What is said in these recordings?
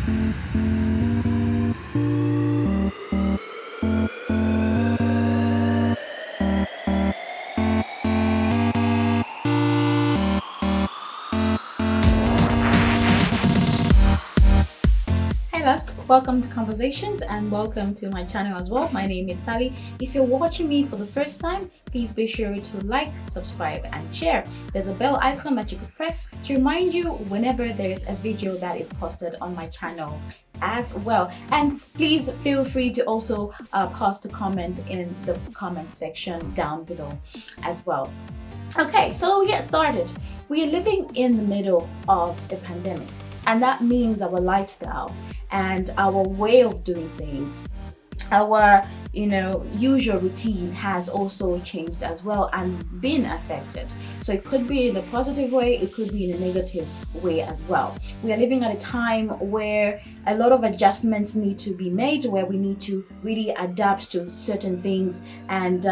Hi loves, welcome to Conversations and welcome to my channel as well. My name is Sally. If you're watching me for the first time, please be sure to like, subscribe and share. There's a bell icon that you could press to remind you whenever there is a video that is posted on my channel as well. And please feel free to also post a comment in the comment section down below as well. Okay, so get started. We are living in the middle of a pandemic, and that means our lifestyle and our way of doing things, our usual routine has also changed as well and been affected. So it could be in a positive way, it could be in a negative way as well. We are living at a time where a lot of adjustments need to be made, where we need to really adapt to certain things and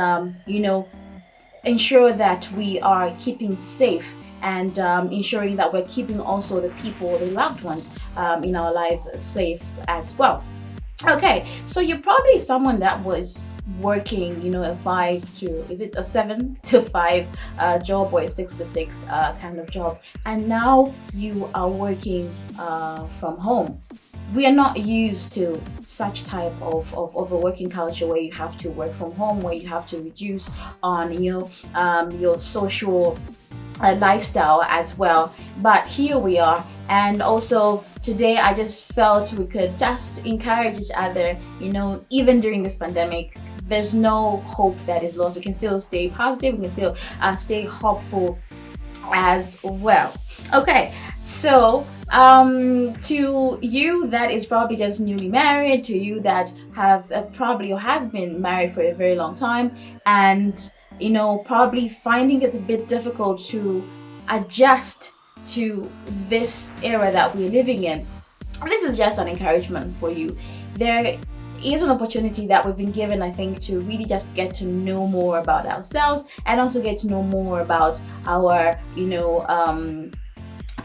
ensure that we are keeping safe and ensuring that we're keeping also the people, the loved ones in our lives safe as well. Okay, so you're probably someone that was working, a 7 to 5 job or a 6 to 6 kind of job, and now you are working from home. We are not used to such type of a working culture where you have to work from home, where you have to reduce on your social lifestyle as well. But here we are, and also today I just felt we could just encourage each other. Even during this pandemic, there's no hope that is lost. We can still stay positive, we can still stay hopeful as well. Okay, so to you that is probably just newly married, to you that have probably or has been married for a very long time, and probably finding it a bit difficult to adjust to this era that we're living in, this is just an encouragement for you. There is an opportunity that we've been given, I think, to really just get to know more about ourselves and also get to know more about our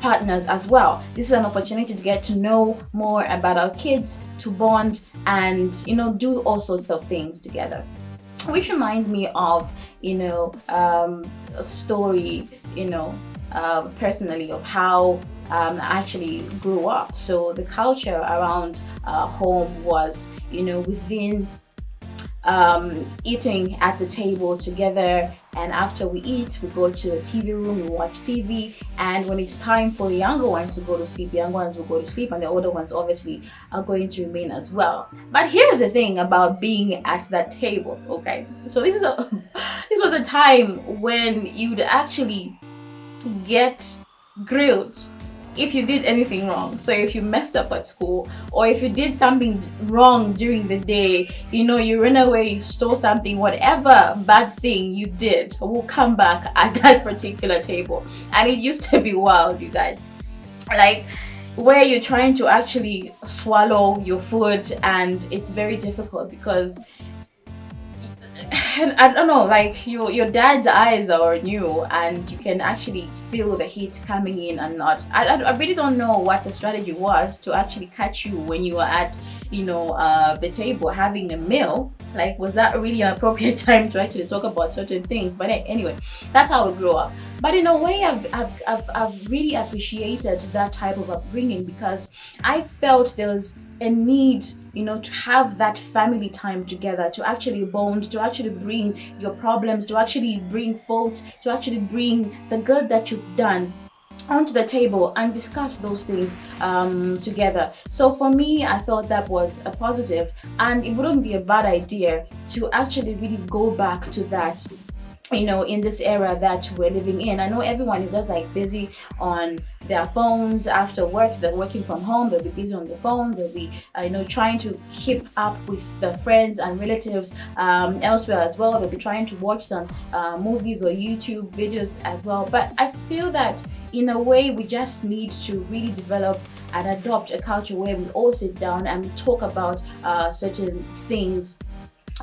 partners as well. This is an opportunity to get to know more about our kids, to bond and do all sorts of things together. Which reminds me of a story personally of how I actually grew up. So the culture around home was within eating at the table together, and after we eat we go to a TV room, we watch TV, and when it's time for the younger ones to go to sleep, the younger ones will go to sleep and the older ones obviously are going to remain as well. But here's the thing about being at that table. Okay, so this was a time when you'd actually get grilled if you did anything wrong. So if you messed up at school, or if you did something wrong during the day, you ran away, you stole something, whatever bad thing you did will come back at that particular table. And it used to be wild, you guys, like where you're trying to actually swallow your food and it's very difficult because I don't know, like your dad's eyes are on you and you can actually feel the heat coming in and not. I really don't know what the strategy was to actually catch you when you were at the table having a meal. Like, was that really an appropriate time to actually talk about certain things? But anyway, that's how we grew up. But in a way, I've really appreciated that type of upbringing because I felt there was a need, to have that family time together, to actually bond, to actually bring your problems, to actually bring faults, to actually bring the good that you've done onto the table and discuss those things together. So for me, I thought that was a positive, and it wouldn't be a bad idea to actually really go back to that in this era that we're living in. I know everyone is just like busy on their phones after work. They're working from home, they'll be busy on their phones, they'll be trying to keep up with the friends and relatives elsewhere as well. They'll be trying to watch some movies or YouTube videos as well. But I feel that in a way we just need to really develop and adopt a culture where we all sit down and we talk about certain things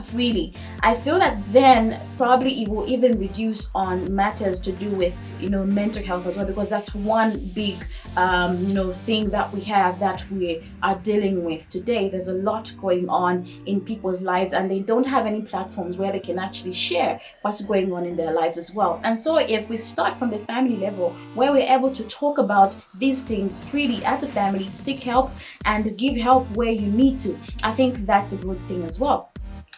freely, I feel that then probably it will even reduce on matters to do with, mental health as well, because that's one big thing that we have, that we are dealing with today. There's a lot going on in people's lives, and they don't have any platforms where they can actually share what's going on in their lives as well. And so if we start from the family level, where we're able to talk about these things freely as a family, seek help and give help where you need to, I think that's a good thing as well.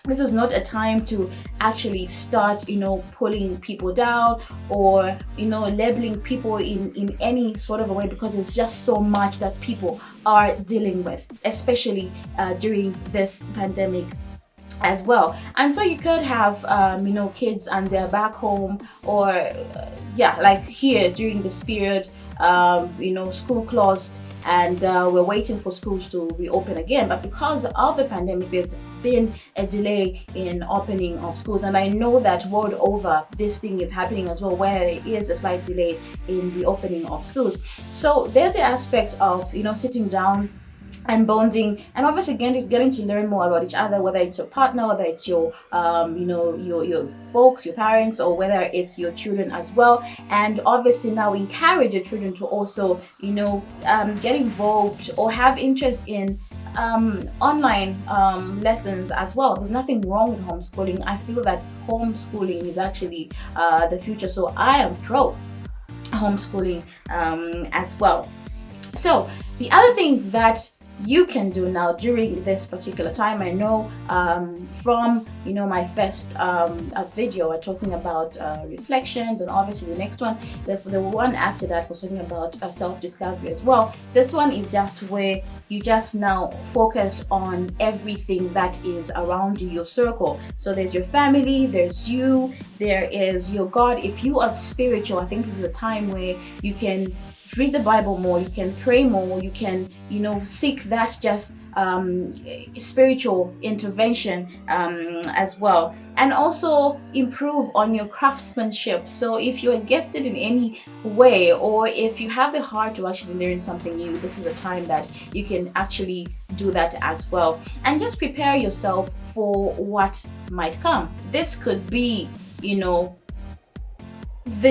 This is not a time to actually start, pulling people down, or, labeling people in any sort of a way, because it's just so much that people are dealing with, especially during this pandemic as well. And so you could have kids and they're back home, or like here during this period, school closed, and we're waiting for schools to reopen again. But because of the pandemic, there's been a delay in opening of schools, and I know that world over this thing is happening as well, where there is a slight delay in the opening of schools. So there's the aspect of sitting down and bonding, and obviously getting to learn more about each other, whether it's your partner, whether it's your your folks, your parents, or whether it's your children as well. And obviously now encourage your children to also get involved or have interest in online lessons as well. There's nothing wrong with homeschooling. I feel that homeschooling is actually the future, so I am pro homeschooling as well. So the other thing that you can do now during this particular time, I know from my first video, we're talking about reflections, and obviously the next one, the one after that, was talking about self-discovery as well. This one is just where you just now focus on everything that is around you, your circle. So there's your family, there's you, there is your God. If you are spiritual, I think this is a time where you can read the Bible more, you can pray more, you can seek that just spiritual intervention as well, and also improve on your craftsmanship. So if you're gifted in any way, or if you have the heart to actually learn something new, this is a time that you can actually do that as well, and just prepare yourself for what might come. This could be the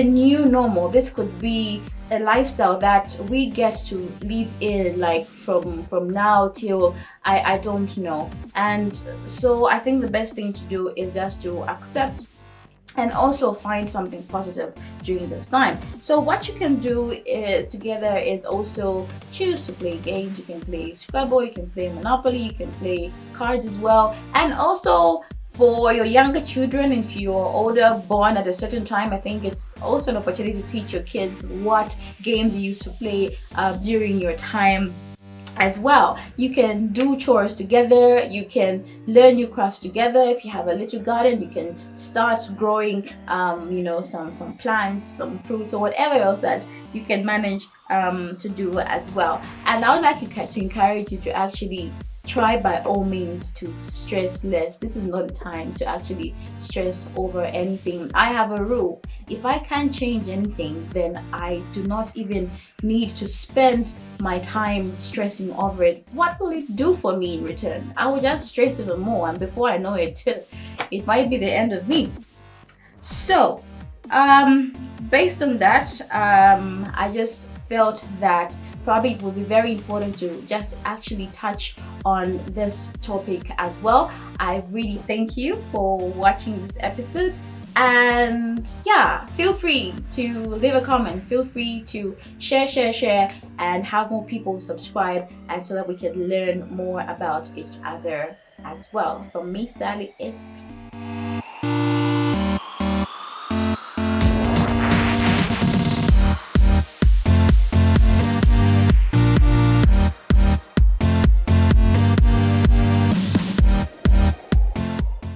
new normal. This could be a lifestyle that we get to live in, like from now till I don't know. And so I think the best thing to do is just to accept and also find something positive during this time. So what you can do together is also choose to play games. You can play Scrabble, you can play Monopoly, you can play cards as well. And also for your younger children, if you're older, born at a certain time, I think it's also an opportunity to teach your kids what games you used to play during your time as well. You can do chores together, you can learn new crafts together. If you have a little garden, you can start growing some plants, some fruits, or whatever else that you can manage to do as well. And I would like to encourage you to actually try by all means to stress less. This is not a time to actually stress over anything. I have a rule: if I can't change anything, then I do not even need to spend my time stressing over it. What will it do for me in return? I will just stress even more, and before I know it, it might be the end of me. So based on that, I just felt that probably it would be very important to just actually touch on this topic as well. I really thank you for watching this episode, and feel free to leave a comment, feel free to share and have more people subscribe, and so that we can learn more about each other as well. From me, Sally, it's peace.